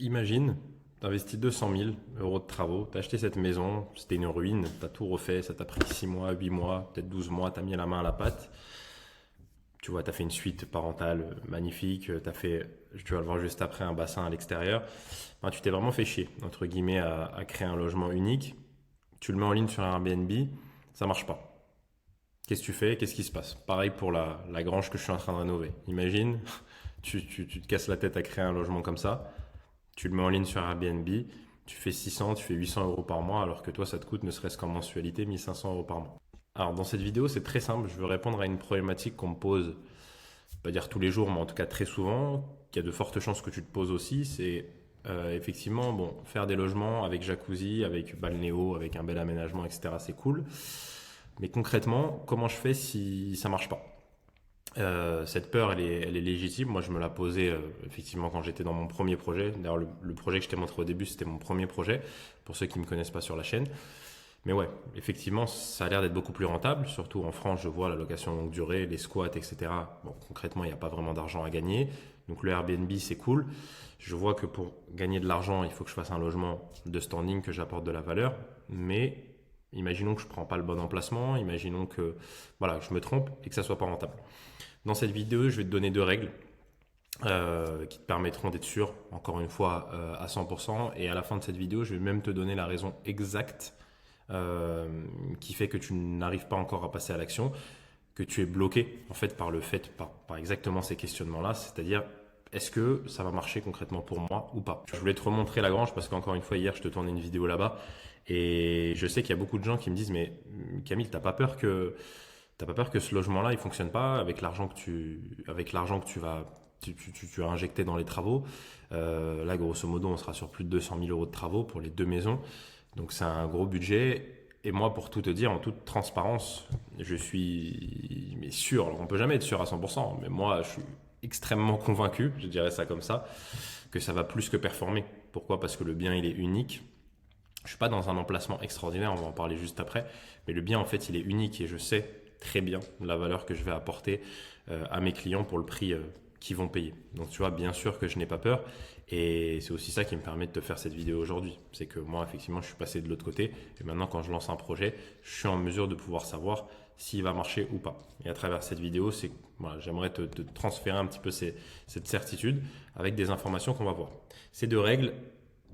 Imagine, tu investis 200 000 euros de travaux, tu as acheté cette maison, c'était une ruine, tu as tout refait, ça t'a pris 6 mois, 8 mois, peut-être 12 mois, tu as mis la main à la pâte. Tu vois, tu as fait une suite parentale magnifique, tu as fait, tu vas le voir juste après, un bassin à l'extérieur. Enfin, tu t'es vraiment fait chier, entre guillemets, à créer un logement unique. Tu le mets en ligne sur Airbnb, ça marche pas. Qu'est-ce que tu fais? Qu'est-ce qui se passe? Pareil pour la grange que je suis en train de rénover. Imagine, tu te casses la tête à créer un logement comme ça, tu le mets en ligne sur Airbnb, tu fais 600, tu fais 800 euros par mois, alors que toi, ça te coûte ne serait-ce qu'en mensualité 1500 euros par mois. Alors, dans cette vidéo, c'est très simple. Je veux répondre à une problématique qu'on me pose, pas dire tous les jours, mais en tout cas très souvent, qu'il y a de fortes chances que tu te poses aussi. C'est effectivement, bon, faire des logements avec jacuzzi, avec balnéo, avec un bel aménagement, etc. C'est cool. Mais concrètement, comment je fais si ça marche pas? Cette peur, elle est légitime. Moi, je me la posais effectivement quand j'étais dans mon premier projet. D'ailleurs, le projet que je t'ai montré au début, c'était mon premier projet, pour ceux qui ne me connaissent pas sur la chaîne. Mais ouais, effectivement, ça a l'air d'être beaucoup plus rentable. Surtout en France, je vois la location longue durée, les squats, etc. Bon, concrètement, il n'y a pas vraiment d'argent à gagner. Donc le Airbnb, c'est cool. Je vois que pour gagner de l'argent, il faut que je fasse un logement de standing, que j'apporte de la valeur. Mais imaginons que je ne prends pas le bon emplacement. Imaginons que voilà, je me trompe et que ça ne soit pas rentable. Dans cette vidéo, je vais te donner deux règles qui te permettront d'être sûr, encore une fois, à 100%. Et à la fin de cette vidéo, je vais même te donner la raison exacte qui fait que tu n'arrives pas encore à passer à l'action, que tu es bloqué en fait par exactement ces questionnements-là, c'est-à-dire est-ce que ça va marcher concrètement pour moi ou pas. Je voulais te remontrer la grange parce qu'encore une fois hier je te tournais une vidéo là-bas et je sais qu'il y a beaucoup de gens qui me disent mais Camille, t'as pas peur que ce logement-là il fonctionne pas avec l'argent que tu as injecté dans les travaux. Là, grosso modo, on sera sur plus de 200 000 euros de travaux pour les deux maisons. Donc, c'est un gros budget. Et moi, pour tout te dire, en toute transparence, je suis mais sûr. Alors, on peut jamais être sûr à 100%, mais moi, je suis extrêmement convaincu, je dirais ça comme ça, que ça va plus que performer. Pourquoi? Parce que le bien, il est unique. Je suis pas dans un emplacement extraordinaire, on va en parler juste après, mais le bien, en fait, il est unique et je sais très bien la valeur que je vais apporter à mes clients pour le prix qu'ils vont payer. Donc tu vois, bien sûr que je n'ai pas peur et c'est aussi ça qui me permet de te faire cette vidéo aujourd'hui. C'est que moi, effectivement, je suis passé de l'autre côté et maintenant, quand je lance un projet, je suis en mesure de pouvoir savoir s'il va marcher ou pas. Et à travers cette vidéo, voilà, j'aimerais te transférer un petit peu cette certitude avec des informations qu'on va voir. Ces deux règles,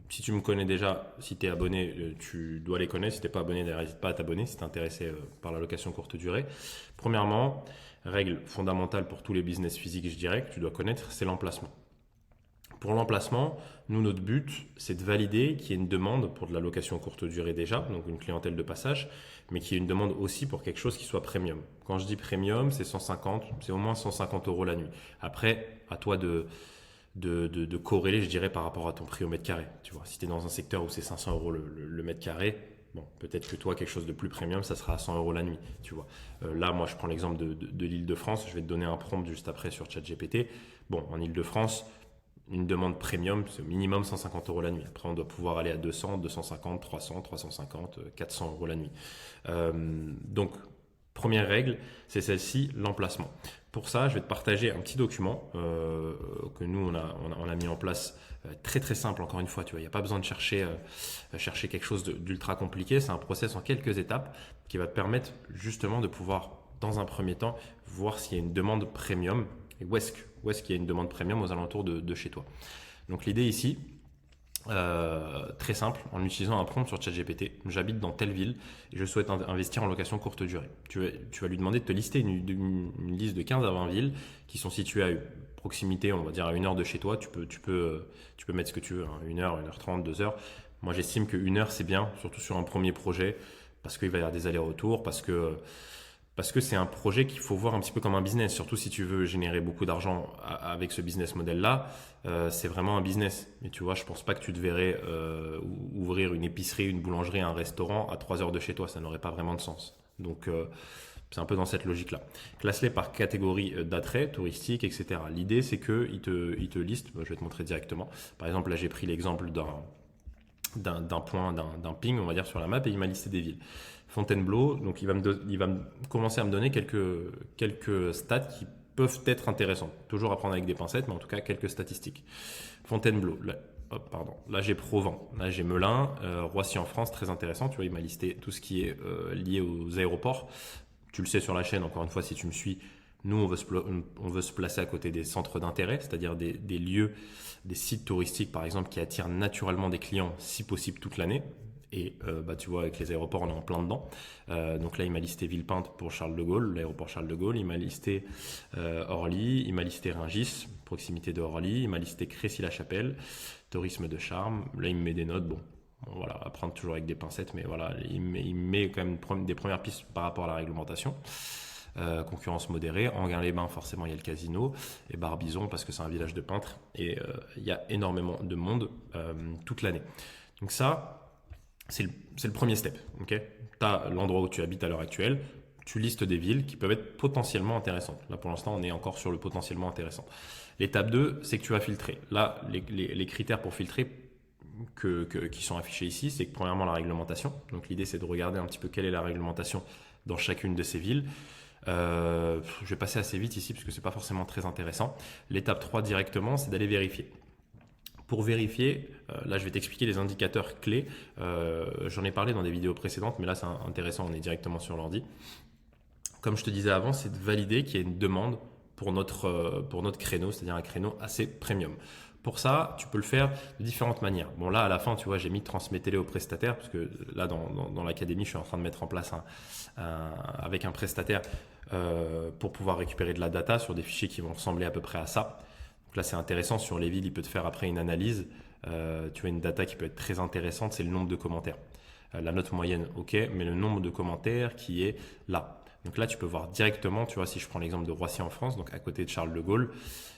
si tu me connais déjà, si tu es abonné, tu dois les connaître. Si tu n'es pas abonné, n'hésite pas à t'abonner si tu es intéressé par la location courte durée. Premièrement, règle fondamentale pour tous les business physiques, je dirais, que tu dois connaître, c'est l'emplacement. Pour l'emplacement, nous, notre but, c'est de valider qu'il y ait une demande pour de la location courte durée déjà, donc une clientèle de passage, mais qu'il y ait une demande aussi pour quelque chose qui soit premium. Quand je dis premium, c'est 150, c'est au moins 150 euros la nuit. Après, à toi de corréler, je dirais, par rapport à ton prix au mètre carré. Tu vois, si tu es dans un secteur où c'est 500 euros le mètre carré, bon, peut-être que toi, quelque chose de plus premium, ça sera à 100 euros la nuit. Tu vois. Là, moi, je prends l'exemple de l'Île-de-France. Je vais te donner un prompt juste après sur ChatGPT. Bon, en Île-de-France, une demande premium, c'est au minimum 150 euros la nuit. Après, on doit pouvoir aller à 200, 250, 300, 350, 400 euros la nuit. Donc, première règle, c'est celle-ci, l'emplacement. Pour ça, je vais te partager un petit document que nous, on a mis en place très très simple, encore une fois. Tu vois, il n'y a pas besoin de chercher quelque chose d'ultra compliqué. C'est un process en quelques étapes qui va te permettre justement de pouvoir, dans un premier temps, voir s'il y a une demande premium et où est-ce qu'il y a une demande premium aux alentours de chez toi. Donc l'idée ici, très simple, en utilisant un prompt sur ChatGPT. J'habite dans telle ville et je souhaite investir en location courte durée. Tu vas lui demander de te lister une liste de 15 à 20 villes qui sont situées à proximité, on va dire à 1 heure de chez toi. Tu peux mettre ce que tu veux, hein, 1 heure, 1h30, 2 heures. Moi, j'estime que 1 heure, c'est bien, surtout sur un premier projet, parce qu'il va y avoir des allers-retours, parce que c'est un projet qu'il faut voir un petit peu comme un business, surtout si tu veux générer beaucoup d'argent avec ce business model-là. C'est vraiment un business. Mais tu vois, je pense pas que tu te verrais ouvrir une épicerie, une boulangerie, un restaurant à 3 heures de chez toi. Ça n'aurait pas vraiment de sens. Donc, c'est un peu dans cette logique-là. Classe-les par catégorie d'attrait, touristique, etc. L'idée, c'est qu'il te liste, je vais te montrer directement. Par exemple, là, j'ai pris l'exemple d'un point, d'un ping, on va dire, sur la map et il m'a listé des villes. Fontainebleau, donc il va me commencer à me donner quelques stats qui peuvent être intéressantes. Toujours à prendre avec des pincettes, mais en tout cas quelques statistiques. Fontainebleau, hop, pardon. Là, j'ai Provence. Là, j'ai Melun, Roissy en France, très intéressant. Tu vois, il m'a listé tout ce qui est lié aux aéroports. Tu le sais sur la chaîne, encore une fois, si tu me suis, nous, on veut se placer à côté des centres d'intérêt, c'est-à-dire des lieux, des sites touristiques, par exemple, qui attirent naturellement des clients, si possible, toute l'année. Et tu vois, avec les aéroports, on est en plein dedans. Donc là, il m'a listé Villepinte pour Charles de Gaulle, l'aéroport Charles de Gaulle. Il m'a listé Orly, il m'a listé Rungis, proximité de Orly. Il m'a listé Crécy-la-Chapelle, tourisme de charme. Là, il me met des notes. Bon, voilà, à prendre toujours avec des pincettes, mais voilà, il me met quand même des premières pistes par rapport à la réglementation. Concurrence modérée. Enghien-les-Bains, forcément, il y a le casino. Et Barbizon, parce que c'est un village de peintres. Et il y a énormément de monde toute l'année. Donc ça, c'est le premier step. Okay, tu as l'endroit où tu habites à l'heure actuelle. Tu listes des villes qui peuvent être potentiellement intéressantes. Là, pour l'instant, on est encore sur le potentiellement intéressant. L'étape 2, c'est que tu vas filtrer. Là, les critères pour filtrer qui sont affichés ici, c'est que premièrement, la réglementation. Donc l'idée, c'est de regarder un petit peu quelle est la réglementation dans chacune de ces villes. Je vais passer assez vite ici parce que c'est pas forcément très intéressant. L'étape 3 directement, c'est d'aller vérifier. Pour vérifier, là je vais t'expliquer les indicateurs clés. J'en ai parlé dans des vidéos précédentes, mais là c'est intéressant, on est directement sur l'ordi. Comme je te disais avant, c'est de valider qu'il y a une demande pour notre créneau, c'est-à-dire un créneau assez premium. Pour ça, tu peux le faire de différentes manières. Bon là, à la fin, tu vois, j'ai mis transmettez-les au prestataire parce que là, dans l'académie, je suis en train de mettre en place avec un prestataire pour pouvoir récupérer de la data sur des fichiers qui vont ressembler à peu près à ça. Donc là, c'est intéressant. Sur les villes, il peut te faire après une analyse. Tu as une data qui peut être très intéressante, c'est le nombre de commentaires. La note moyenne, ok, mais le nombre de commentaires qui est là. Donc là, tu peux voir directement, tu vois, si je prends l'exemple de Roissy en France, donc à côté de Charles de Gaulle,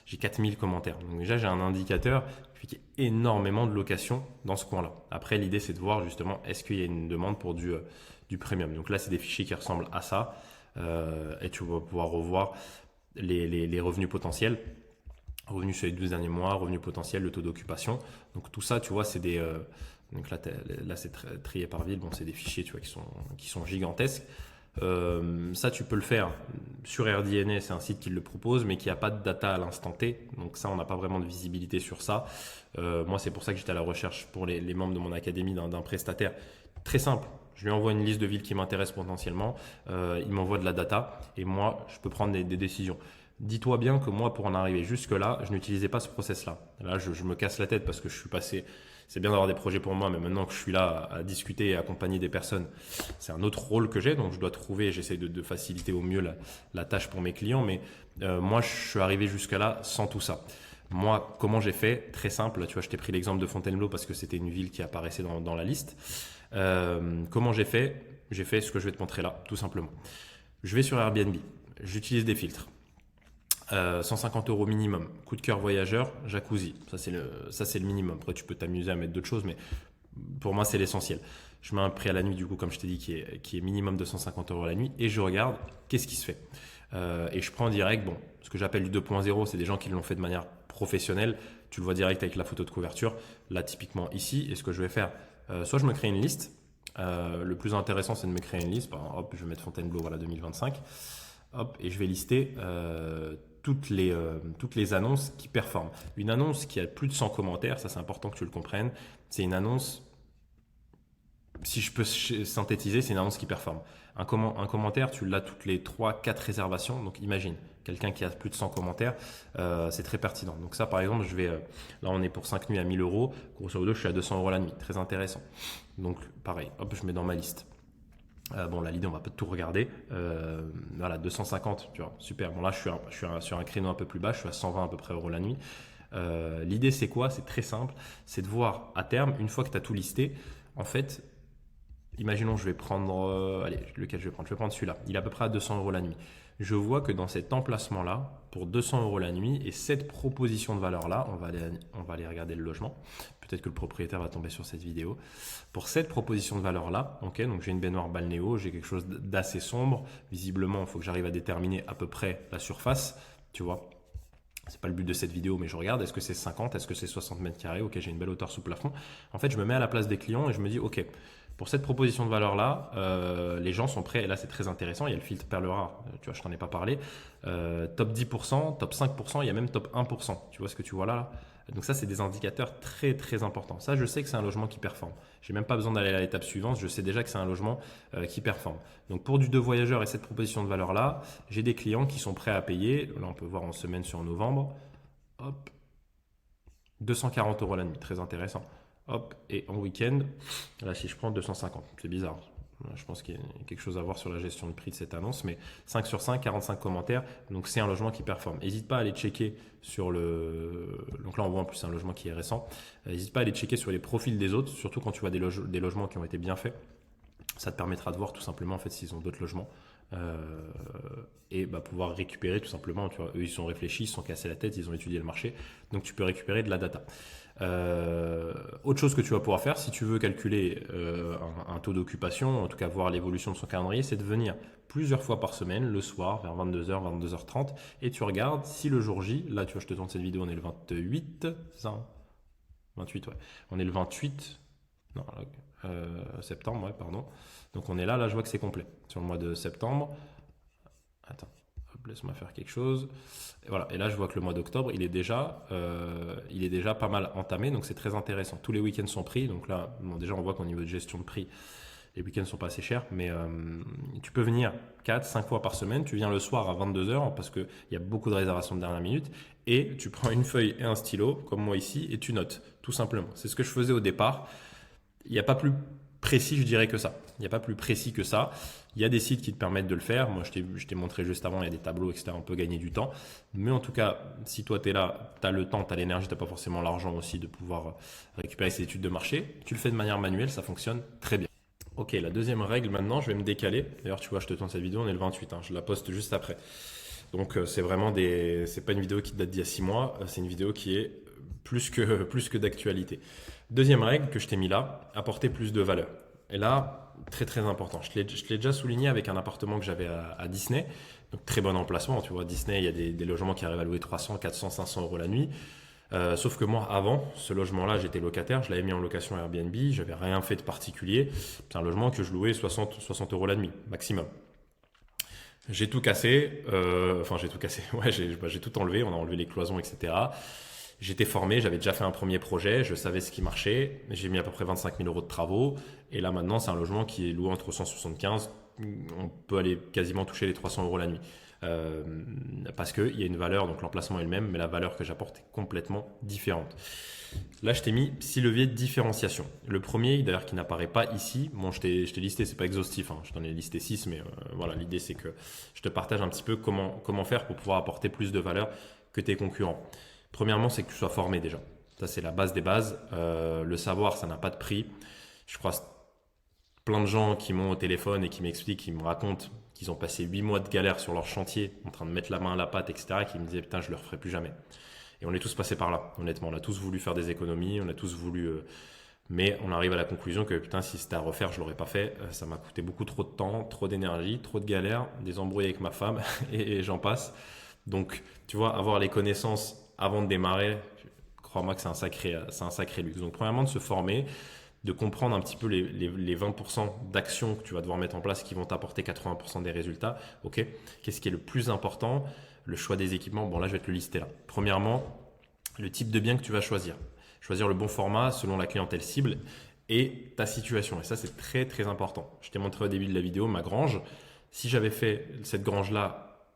j'ai 4000 commentaires. Donc déjà, j'ai un indicateur qui fait qu'il y a énormément de locations dans ce coin-là. Après, l'idée, c'est de voir justement, est-ce qu'il y a une demande pour du premium. Donc là, c'est des fichiers qui ressemblent à ça. Et tu vas pouvoir revoir les revenus potentiels. Revenus sur les 12 derniers mois, revenus potentiels, le taux d'occupation. Donc tout ça, tu vois, c'est des... donc là c'est trié par ville. Bon, c'est des fichiers, tu vois, qui sont gigantesques. Ça, tu peux le faire sur AirDNA, c'est un site qui le propose, mais qui n'a pas de data à l'instant T. Donc ça, on n'a pas vraiment de visibilité sur ça. Moi, c'est pour ça que j'étais à la recherche pour les membres de mon académie d'un prestataire. Très simple. Je lui envoie une liste de villes qui m'intéressent potentiellement. Il m'envoie de la data et moi, je peux prendre des décisions. Dis-toi bien que moi, pour en arriver jusque-là, je n'utilisais pas ce process-là. Là, je me casse la tête parce que je suis passé... C'est bien d'avoir des projets pour moi, mais maintenant que je suis là à discuter et à accompagner des personnes, c'est un autre rôle que j'ai. Donc, je dois trouver, j'essaie de faciliter au mieux la tâche pour mes clients. Mais moi, je suis arrivé jusque-là sans tout ça. Moi, comment j'ai fait? Très simple. Là, tu vois, je t'ai pris l'exemple de Fontainebleau parce que c'était une ville qui apparaissait dans la liste. Comment j'ai fait? J'ai fait ce que je vais te montrer là, tout simplement. Je vais sur Airbnb. J'utilise des filtres. 150 € minimum. Coup de cœur voyageur, jacuzzi. Ça, c'est le minimum. Après, tu peux t'amuser à mettre d'autres choses, mais pour moi, c'est l'essentiel. Je mets un prix à la nuit, du coup, comme je t'ai dit, qui est minimum de 150 € la nuit, et je regarde qu'est-ce qui se fait. Et je prends en direct, bon, ce que j'appelle du 2.0, c'est des gens qui l'ont fait de manière professionnelle. Tu le vois direct avec la photo de couverture. Là, typiquement ici, et ce que je vais faire, soit je me crée une liste. Le plus intéressant, c'est de me créer une liste. Hop, je vais mettre Fontainebleau, voilà, 2025. Hop, et je vais lister toutes les annonces qui performent. Une annonce qui a plus de 100 commentaires, ça c'est important que tu le comprennes, c'est une annonce, si je peux synthétiser, c'est une annonce qui performe. Un commentaire, tu l'as toutes les 3-4 réservations, donc imagine, quelqu'un qui a plus de 100 commentaires, c'est très pertinent. Donc ça par exemple, là on est pour 5 nuits à 1000 €, grosso modo je suis à 200 € la nuit, très intéressant. Donc pareil, hop, je mets dans ma liste. Bon, là, l'idée, on va pas tout regarder. Voilà, 250, tu vois, super. Bon, là, je suis sur un créneau un peu plus bas, je suis à 120 à peu près € la nuit. L'idée, c'est quoi? C'est très simple. C'est de voir à terme, une fois que tu as tout listé, en fait, imaginons, je vais prendre, allez, lequel je vais prendre? Je vais prendre celui-là. Il est à peu près à 200 € la nuit. Je vois que dans cet emplacement-là, pour 200 € la nuit et cette proposition de valeur-là, on va aller regarder le logement. Peut-être que le propriétaire va tomber sur cette vidéo. Pour cette proposition de valeur-là, ok, donc j'ai une baignoire balnéo, j'ai quelque chose d'assez sombre. Visiblement, il faut que j'arrive à déterminer à peu près la surface, tu vois. C'est pas le but de cette vidéo, mais je regarde, est-ce que c'est 50, est-ce que c'est 60 mètres carrés? Ok, j'ai une belle hauteur sous plafond. En fait, je me mets à la place des clients et je me dis, ok, Pour cette proposition de valeur-là, les gens sont prêts, et là c'est très intéressant, il y a le filtre perle rare, tu vois, je t'en ai pas parlé, top 10%, top 5%, il y a même top 1%, tu vois ce que tu vois là? Donc ça, c'est des indicateurs très très importants. Ça, je sais que c'est un logement qui performe. J'ai même pas besoin d'aller à l'étape suivante, je sais déjà que c'est un logement qui performe. Donc pour du 2 voyageurs et cette proposition de valeur-là, j'ai des clients qui sont prêts à payer, là on peut voir en semaine sur novembre, hop, 240 euros la nuit, très intéressant. Hop, et en week-end, là si je prends 250, c'est bizarre. Je pense qu'il y a quelque chose à voir sur la gestion de prix de cette annonce, mais 5 sur 5, 45 commentaires, donc c'est un logement qui performe. N'hésite pas à aller checker sur le... Donc là on voit en plus un logement qui est récent. N'hésite pas à aller checker sur les profils des autres, surtout quand tu vois des logements qui ont été bien faits. Ça te permettra de voir tout simplement en fait s'ils ont d'autres logements. Et pouvoir récupérer tout simplement, tu vois, eux ils sont réfléchis, ils se sont cassés la tête, ils ont étudié le marché, donc tu peux récupérer de la data. Autre chose que tu vas pouvoir faire si tu veux calculer un taux d'occupation, en tout cas voir l'évolution de son calendrier, c'est de venir plusieurs fois par semaine, le soir vers 22h, 22h30, et tu regardes si le jour J, là tu vois je te tourne cette vidéo, on est le 28, c'est ça, hein 28, ouais, on est le 28, non, septembre, ouais, pardon. Donc on est là, je vois que c'est complet. Sur le mois de septembre, attends, hop, laisse-moi faire quelque chose. Et voilà, et là je vois que le mois d'octobre, il est déjà pas mal entamé, donc c'est très intéressant. Tous les week-ends sont pris, donc là, bon, déjà on voit qu'au niveau de gestion de prix, les week-ends sont pas assez chers, mais tu peux venir 4-5 fois par semaine, tu viens le soir à 22h, parce qu'il y a beaucoup de réservations de dernière minute, et tu prends une feuille et un stylo, comme moi ici, et tu notes, tout simplement. C'est ce que je faisais au départ. Il n'y a pas plus précis, je dirais, que ça. Il n'y a pas plus précis que ça. Il y a des sites qui te permettent de le faire. Moi, je t'ai montré juste avant, il y a des tableaux, etc. On peut gagner du temps. Mais en tout cas, si toi, tu es là, tu as le temps, tu as l'énergie, tu n'as pas forcément l'argent aussi de pouvoir récupérer ces études de marché, tu le fais de manière manuelle, ça fonctionne très bien. Ok, la deuxième règle maintenant, je vais me décaler. D'ailleurs, tu vois, je te tourne cette vidéo, on est le 28, hein, je la poste juste après. Donc, c'est vraiment c'est pas une vidéo qui date d'il y a 6 mois, c'est une vidéo qui est plus que d'actualité. Deuxième règle que je t'ai mis là, apporter plus de valeur. Et là, très très important. Je l'ai déjà souligné avec un appartement que j'avais à Disney. Donc très bon emplacement. Tu vois, Disney, il y a des logements qui arrivent à louer 300, 400, 500 euros la nuit. Sauf que moi, avant ce logement-là, j'étais locataire. Je l'avais mis en location Airbnb. J'avais rien fait de particulier. C'est un logement que je louais 60 euros la nuit, maximum. J'ai tout cassé. Enfin, j'ai tout cassé. Ouais, j'ai tout enlevé. On a enlevé les cloisons, etc. J'étais formé, j'avais déjà fait un premier projet, je savais ce qui marchait, j'ai mis à peu près 25 000 euros de travaux, et là maintenant c'est un logement qui est loué entre 175, on peut aller quasiment toucher les 300 euros la nuit. Parce qu'il y a une valeur, donc l'emplacement est le même, mais la valeur que j'apporte est complètement différente. Là, je t'ai mis 6 leviers de différenciation. Le premier, d'ailleurs, qui n'apparaît pas ici, bon, je t'ai listé, c'est pas exhaustif, hein, je t'en ai listé 6, mais voilà, l'idée c'est que je te partage un petit peu comment faire pour pouvoir apporter plus de valeur que tes concurrents. Premièrement, c'est que tu sois formé déjà. Ça, c'est la base des bases. Le savoir, ça n'a pas de prix. Je croise plein de gens qui m'ont au téléphone et qui m'expliquent, qui me racontent qu'ils ont passé 8 mois de galère sur leur chantier, en train de mettre la main à la pâte, etc., qui me disaient, putain, je ne le referai plus jamais. Et on est tous passés par là, honnêtement. On a tous voulu faire des économies, on a tous voulu... mais on arrive à la conclusion que, putain, si c'était à refaire, je ne l'aurais pas fait. Ça m'a coûté beaucoup trop de temps, trop d'énergie, trop de galères, des embrouilles avec ma femme, et j'en passe. Donc, tu vois, avoir les connaissances avant de démarrer, crois-moi que c'est un sacré luxe. Donc, premièrement, de se former, de comprendre un petit peu les 20% d'actions que tu vas devoir mettre en place qui vont t'apporter 80% des résultats. Ok, qu'est-ce qui est le plus important? Le choix des équipements. Bon, là, je vais te le lister là. Premièrement, le type de bien que tu vas choisir. Choisir le bon format selon la clientèle cible et ta situation. Et ça, c'est très, très important. Je t'ai montré au début de la vidéo ma grange. Si j'avais fait cette grange-là,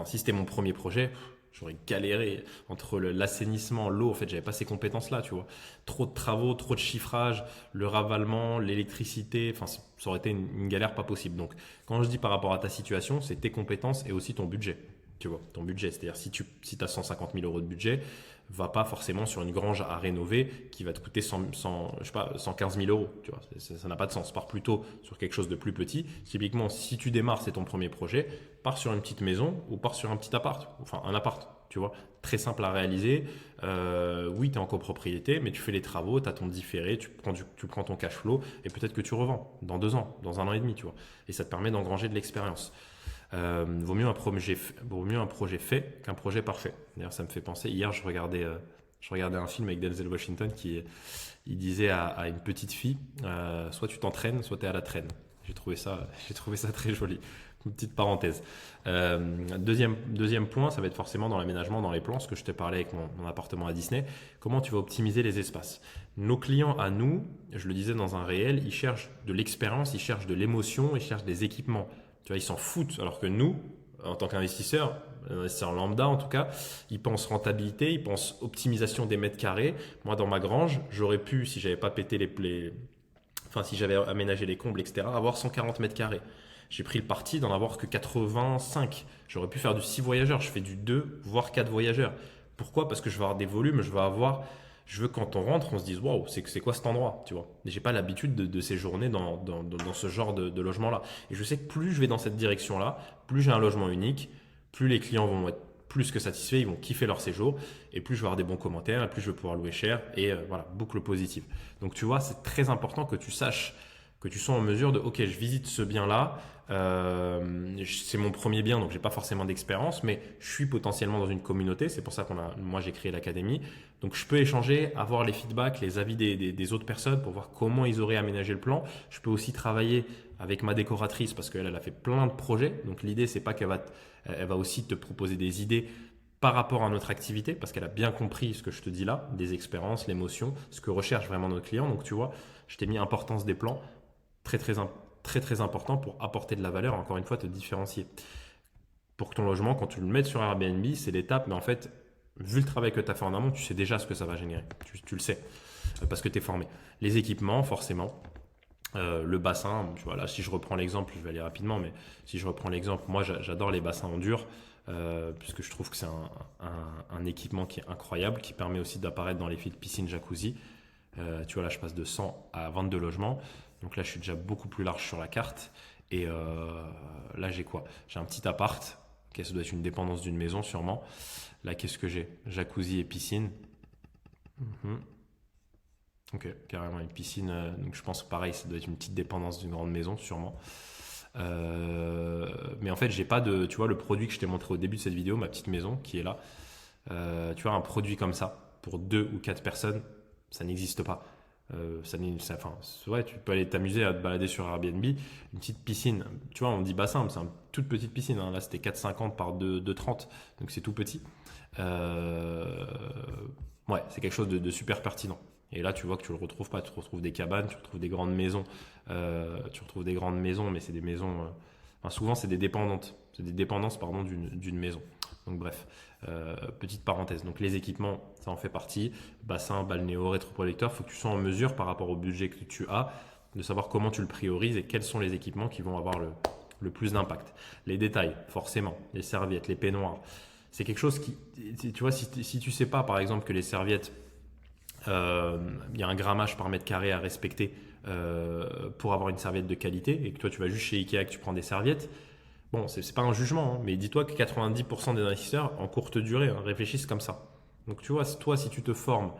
si c'était mon premier projet, j'aurais galéré entre l'assainissement, l'eau. En fait, j'avais pas ces compétences-là, tu vois. Trop de travaux, trop de chiffrage, le ravalement, l'électricité. Enfin, ça aurait été une galère pas possible. Donc, quand je dis par rapport à ta situation, c'est tes compétences et aussi ton budget. Tu vois, ton budget. C'est-à-dire, si tu as 150 000 euros de budget, va pas forcément sur une grange à rénover qui va te coûter 115 000 euros. Tu vois, ça n'a pas de sens. Pars plutôt sur quelque chose de plus petit. Typiquement, si tu démarres, c'est ton premier projet, pars sur une petite maison ou pars sur un petit appart. Enfin, un appart, tu vois, très simple à réaliser. Oui, tu es en copropriété, mais tu fais les travaux, tu as ton différé, tu prends ton cash flow et peut-être que tu revends dans 2 ans, dans 1 an et demi, tu vois. Et ça te permet d'engranger de l'expérience. Vaut mieux un projet fait qu'un projet parfait. D'ailleurs, ça me fait penser, hier, je regardais Je regardais un film avec Denzel Washington il disait à une petite fille, soit tu t'entraînes, soit tu es à la traîne. J'ai trouvé ça très joli. Une petite parenthèse. Deuxième point, ça va être forcément dans l'aménagement, dans les plans, ce que je t'ai parlé avec mon appartement à Disney. Comment tu vas optimiser les espaces? Nos clients à nous, je le disais dans un réel, ils cherchent de l'expérience, ils cherchent de l'émotion, ils cherchent des équipements. Tu vois, ils s'en foutent. Alors que nous, en tant qu'investisseurs, investisseurs lambda en tout cas, ils pensent rentabilité, ils pensent optimisation des mètres carrés. Moi, dans ma grange, j'aurais pu, si j'avais pas pété enfin, si j'avais aménagé les combles, etc., avoir 140 mètres carrés. J'ai pris le parti d'en avoir que 85. J'aurais pu faire du 6 voyageurs. Je fais du 2, voire 4 voyageurs. Pourquoi? Parce que je veux avoir des volumes, je veux quand on rentre, on se dise waouh, c'est quoi cet endroit, tu vois. Et j'ai pas l'habitude de séjourner dans ce genre de logement-là. Et je sais que plus je vais dans cette direction-là, plus j'ai un logement unique, plus les clients vont être plus que satisfaits, ils vont kiffer leur séjour, et plus je vais avoir des bons commentaires, et plus je vais pouvoir louer cher, et voilà, boucle positive. Donc tu vois, c'est très important que tu saches, que tu sois en mesure de, ok, je visite ce bien-là, c'est mon premier bien, donc j'ai pas forcément d'expérience, mais je suis potentiellement dans une communauté. C'est pour ça moi j'ai créé l'académie. Donc je peux échanger, avoir les feedbacks, les avis des autres personnes pour voir comment ils auraient aménagé le plan. Je peux aussi travailler avec ma décoratrice parce qu'elle a fait plein de projets. Donc l'idée c'est pas elle va aussi te proposer des idées par rapport à notre activité parce qu'elle a bien compris ce que je te dis là, des expériences, l'émotion, ce que recherche vraiment notre client. Donc tu vois, je t'ai mis importance des plans, très important pour apporter de la valeur, encore une fois, te différencier. Pour que ton logement, quand tu le mets sur Airbnb, c'est l'étape, mais en fait, vu le travail que tu as fait en amont, tu sais déjà ce que ça va générer. Tu le sais, parce que tu es formé. Les équipements, forcément. Le bassin, tu vois, là, si je reprends l'exemple, je vais aller rapidement, mais si je reprends l'exemple, moi j'adore les bassins en dur, puisque je trouve que c'est un équipement qui est incroyable, qui permet aussi d'apparaître dans les fils piscine jacuzzi. Tu vois, là, je passe de 100 à 22 logements. Donc là, je suis déjà beaucoup plus large sur la carte. Et là, j'ai quoi? J'ai un petit appart. Okay, ça doit être une dépendance d'une maison, sûrement. Là, qu'est-ce que j'ai? Jacuzzi et piscine. Mhm. Ok, carrément une piscine. Donc je pense que pareil, ça doit être une petite dépendance d'une grande maison, sûrement. Mais en fait, j'ai pas de. Tu vois, le produit que je t'ai montré au début de cette vidéo, ma petite maison qui est là. Tu vois, un produit comme ça, pour 2 ou 4 personnes, ça n'existe pas. Enfin, ouais, tu peux aller t'amuser à te balader sur Airbnb. Une petite piscine, tu vois, on dit bassin, mais c'est une toute petite piscine. Hein. Là, c'était 4,50 par 2,30, donc c'est tout petit. Euh, ouais, c'est quelque chose de super pertinent. Et là, tu vois que tu le retrouves pas. Tu retrouves des cabanes, tu retrouves des grandes maisons. Mais c'est des maisons. Enfin, souvent, c'est des dépendantes. C'est des dépendances, pardon, d'une maison. Donc, bref. Petite parenthèse, donc les équipements, ça en fait partie. Bassin, balnéo, rétroprojecteur, il faut que tu sois en mesure par rapport au budget que tu as de savoir comment tu le priorises et quels sont les équipements qui vont avoir le plus d'impact. Les détails, forcément, les serviettes, les peignoirs, c'est quelque chose qui, tu vois, si tu sais pas par exemple que les serviettes, il y a un grammage par mètre carré à respecter pour avoir une serviette de qualité et que toi tu vas juste chez Ikea et que tu prends des serviettes. Bon, c'est pas un jugement, hein, mais dis-toi que 90% des investisseurs en courte durée réfléchissent comme ça. Donc tu vois, toi, si tu te formes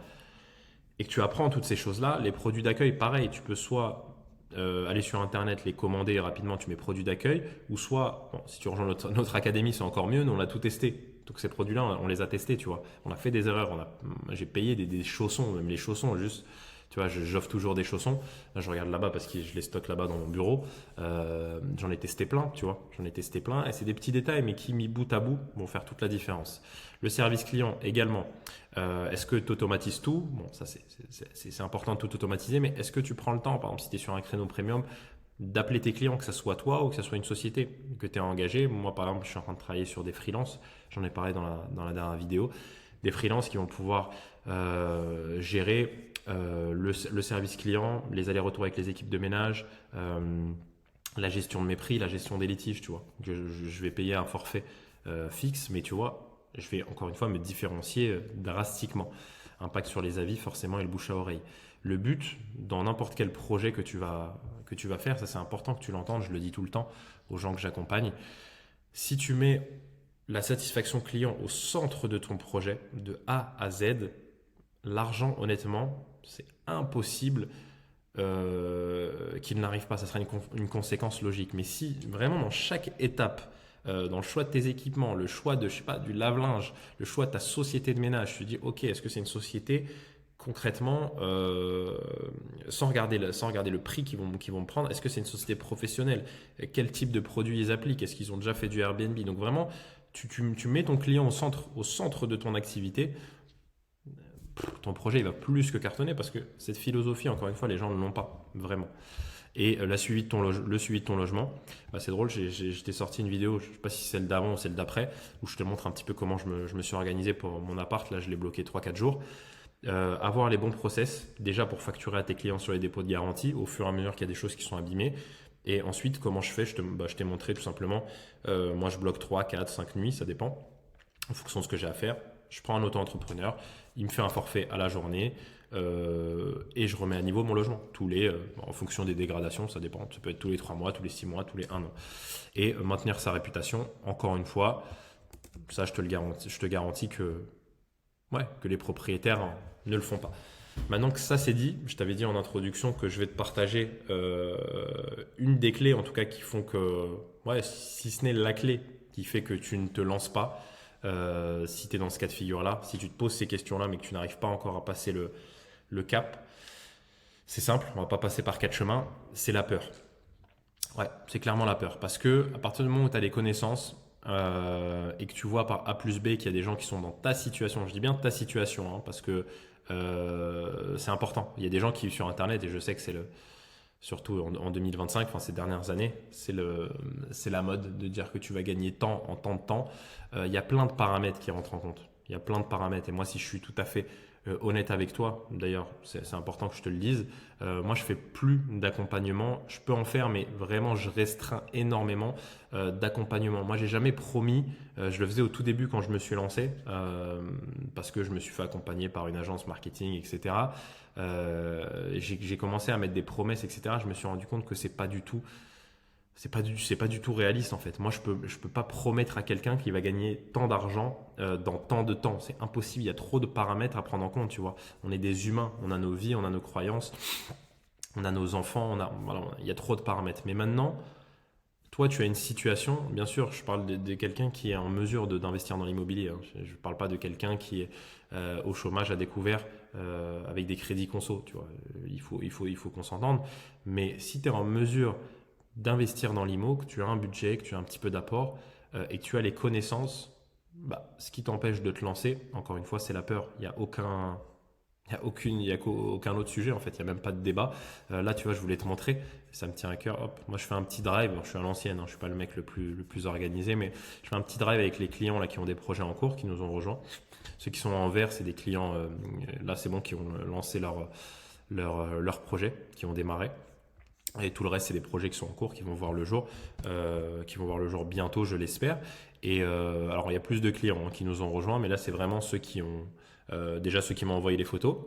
et que tu apprends toutes ces choses-là, les produits d'accueil, pareil, tu peux soit aller sur Internet, les commander rapidement, tu mets produits d'accueil, ou soit, bon, si tu rejoins notre académie, c'est encore mieux, nous on l'a tout testé. Donc ces produits-là, on les a testés, tu vois. On a fait des erreurs, j'ai payé des chaussons, même les chaussons, juste tu vois, j'offre toujours des chaussons. Là, je regarde là-bas parce que je les stocke là-bas dans mon bureau. J'en ai testé plein, tu vois. J'en ai testé plein. Et c'est des petits détails, mais qui, mis bout à bout, vont faire toute la différence. Le service client également. Est-ce que tu automatises tout? Bon, ça, c'est important de tout automatiser, mais est-ce que tu prends le temps, par exemple, si tu es sur un créneau premium, d'appeler tes clients, que ce soit toi ou que ce soit une société que tu es engagé? Moi, par exemple, je suis en train de travailler sur des freelances. J'en ai parlé dans la dernière vidéo. Des freelances qui vont pouvoir gérer le service client, les allers-retours avec les équipes de ménage, la gestion de mes prix, la gestion des litiges, tu vois. Je vais payer un forfait fixe, mais tu vois, je vais encore une fois me différencier drastiquement. Impact sur les avis, forcément, et le bouche à oreille. Le but, dans n'importe quel projet que tu vas faire, ça c'est important que tu l'entendes, je le dis tout le temps aux gens que j'accompagne, si tu mets la satisfaction client au centre de ton projet, de A à Z, l'argent, honnêtement, c'est impossible qu'il n'arrive pas. Ça sera une conséquence logique. Mais si vraiment dans chaque étape dans le choix de tes équipements, le choix de, je sais pas, du lave-linge, le choix de ta société de ménage. Tu te dis, ok, est-ce que c'est une société concrètement, sans regarder le prix qu'ils vont me prendre, est-ce que c'est une société professionnelle? Quel type de produits ils appliquent? Est-ce qu'ils ont déjà fait du Airbnb? Donc vraiment, tu mets ton client au centre de ton activité. Ton projet il va plus que cartonner parce que cette philosophie, encore une fois, les gens ne l'ont pas vraiment. Et le suivi de ton logement, bah, c'est drôle, je t'ai sorti une vidéo, je ne sais pas si c'est celle d'avant ou celle d'après, où je te montre un petit peu comment je me suis organisé pour mon appart. Là, je l'ai bloqué 3-4 jours. Avoir les bons process, déjà pour facturer à tes clients sur les dépôts de garantie, au fur et à mesure qu'il y a des choses qui sont abîmées. Et ensuite, comment je fais? Je t'ai montré tout simplement. Moi, je bloque 3, 4, 5 nuits, ça dépend, en fonction de ce que j'ai à faire. Je prends un auto-entrepreneur, il me fait un forfait à la journée et je remets à niveau mon logement. En fonction des dégradations, ça dépend. Ça peut être tous les 3 mois, tous les 6 mois, tous les 1 an. Et maintenir sa réputation, encore une fois, ça je te le garantis, je te garantis que les propriétaires ne le font pas. Maintenant que ça c'est dit, je t'avais dit en introduction que je vais te partager une des clés en tout cas qui font que, si ce n'est la clé qui fait que tu ne te lances pas, si tu es dans ce cas de figure-là, si tu te poses ces questions-là mais que tu n'arrives pas encore à passer le cap, c'est simple, on va pas passer par 4 chemins, c'est la peur. Ouais, c'est clairement la peur parce que à partir du moment où tu as les connaissances, et que tu vois par A plus B qu'il y a des gens qui sont dans ta situation, je dis bien ta situation, hein, parce que c'est important. Il y a des gens qui sur Internet, et je sais que surtout en 2025, enfin ces dernières années, c'est la mode de dire que tu vas gagner tant en tant de temps. Il y a plein de paramètres qui rentrent en compte. Il y a plein de paramètres. Et moi, si je suis tout à fait honnête avec toi, d'ailleurs, c'est important que je te le dise, moi, je fais plus d'accompagnement. Je peux en faire, mais vraiment, je restreins énormément d'accompagnement. Moi, j'ai jamais promis, je le faisais au tout début quand je me suis lancé, parce que je me suis fait accompagner par une agence marketing, etc. J'ai commencé à mettre des promesses, etc. Je me suis rendu compte que c'est pas du tout réaliste en fait. Moi, je peux pas promettre à quelqu'un qu'il va gagner tant d'argent dans tant de temps. C'est impossible. Il y a trop de paramètres à prendre en compte. Tu vois, on est des humains. On a nos vies, on a nos croyances, on a nos enfants. Voilà, il y a trop de paramètres. Mais maintenant, toi, tu as une situation. Bien sûr, je parle de quelqu'un qui est en mesure d'investir dans l'immobilier, hein. Je ne parle pas de quelqu'un qui est au chômage à découvert avec des crédits conso. Tu vois, il faut qu'on s'entende. Mais si tu es en mesure d'investir dans l'IMO, que tu as un budget, que tu as un petit peu d'apport et que tu as les connaissances, ce qui t'empêche de te lancer, encore une fois, c'est la peur. Il n'y a aucun autre sujet en fait, il n'y a même pas de débat. Là, tu vois, je voulais te montrer, ça me tient à cœur. Hop, moi je fais un petit drive. Alors, je suis à l'ancienne, hein, je suis pas le mec le plus organisé, mais je fais un petit drive avec les clients là qui ont des projets en cours, qui nous ont rejoints. Ceux qui sont en vert, c'est des clients là, c'est bon, qui ont lancé leur projet, qui ont démarré. Et tout le reste, c'est des projets qui sont en cours, qui vont voir le jour, bientôt, je l'espère. Et alors, il y a plus de clients qui nous ont rejoints, mais là, c'est vraiment ceux qui ont déjà ceux qui m'ont envoyé les photos.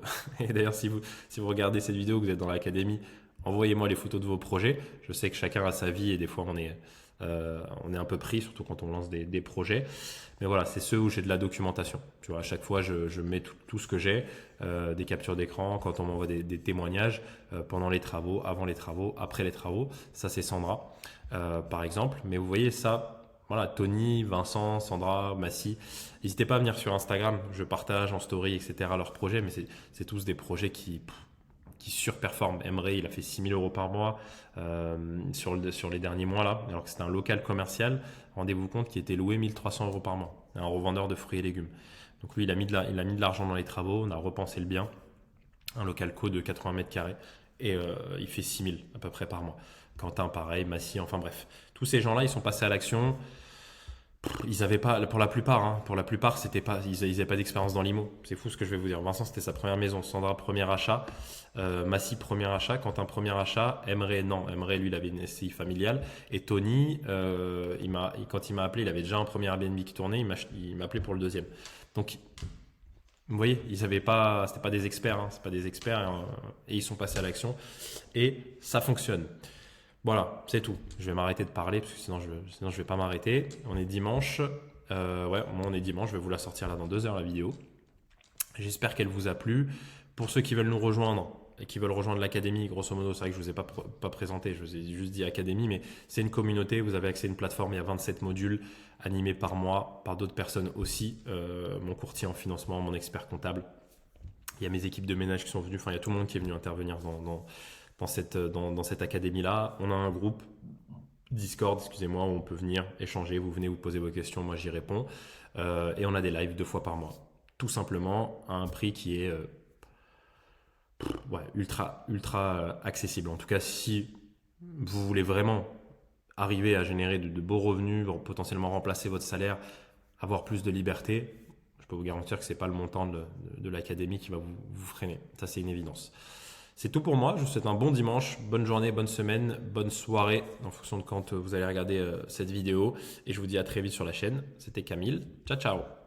Et d'ailleurs, si vous regardez cette vidéo, que vous êtes dans l'académie, envoyez-moi les photos de vos projets. Je sais que chacun a sa vie et des fois, on est un peu pris, surtout quand on lance des projets. Mais voilà, c'est ceux où j'ai de la documentation. Tu vois, à chaque fois, je mets tout ce que j'ai, des captures d'écran, quand on m'envoie des témoignages pendant les travaux, avant les travaux, après les travaux. Ça, c'est Sandra, par exemple. Mais vous voyez ça, voilà, Tony, Vincent, Sandra, Massy. N'hésitez pas à venir sur Instagram. Je partage en story, etc. leurs projets, mais c'est tous des projets qui surperforment. Emre, il a fait 6 000 € par mois sur les derniers mois là, alors que c'était un local commercial, rendez-vous compte, qui était loué 1 300 € par mois, un revendeur de fruits et légumes. Donc lui, il a mis de l'argent dans les travaux, on a repensé le bien, un local co de 80 mètres carrés, et il fait 6 000 à peu près par mois. Quentin, pareil, Massy, enfin bref. Tous ces gens-là, ils sont passés à l'action. Ils avaient pas, pour la plupart, c'était pas, ils avaient pas d'expérience dans l'IMO. C'est fou ce que je vais vous dire. Vincent, c'était sa première maison. Sandra, premier achat. Massy, premier achat. Quentin, premier achat. Emre, non. Emre, lui, il avait une SCI familiale. Et Tony, quand il m'a appelé, il avait déjà un premier Airbnb qui tournait. Il m'a appelé pour le deuxième. Donc, vous voyez, c'était pas des experts, hein, c'est pas des experts, hein, et ils sont passés à l'action. Et ça fonctionne. Voilà, c'est tout. Je vais m'arrêter de parler parce que sinon je vais pas m'arrêter. On est dimanche. Moi on est dimanche. Je vais vous la sortir là dans 2 heures la vidéo. J'espère qu'elle vous a plu. Pour ceux qui veulent nous rejoindre, et qui veulent rejoindre l'académie, grosso modo, c'est vrai que je ne vous ai pas présenté, je vous ai juste dit académie, mais c'est une communauté, vous avez accès à une plateforme, il y a 27 modules animés par moi, par d'autres personnes aussi, mon courtier en financement, mon expert comptable, il y a mes équipes de ménage qui sont venues, enfin il y a tout le monde qui est venu intervenir dans cette académie-là. On a un groupe Discord, excusez-moi, où on peut venir échanger, vous venez vous poser vos questions, moi j'y réponds, et on a des lives 2 fois par mois, tout simplement à un prix qui est ultra accessible. En tout cas, si vous voulez vraiment arriver à générer de beaux revenus, potentiellement remplacer votre salaire, avoir plus de liberté, je peux vous garantir que ce n'est pas le montant de l'académie qui va vous freiner. Ça, c'est une évidence. C'est tout pour moi. Je vous souhaite un bon dimanche, bonne journée, bonne semaine, bonne soirée en fonction de quand vous allez regarder cette vidéo. Et je vous dis à très vite sur la chaîne. C'était Camille. Ciao, ciao.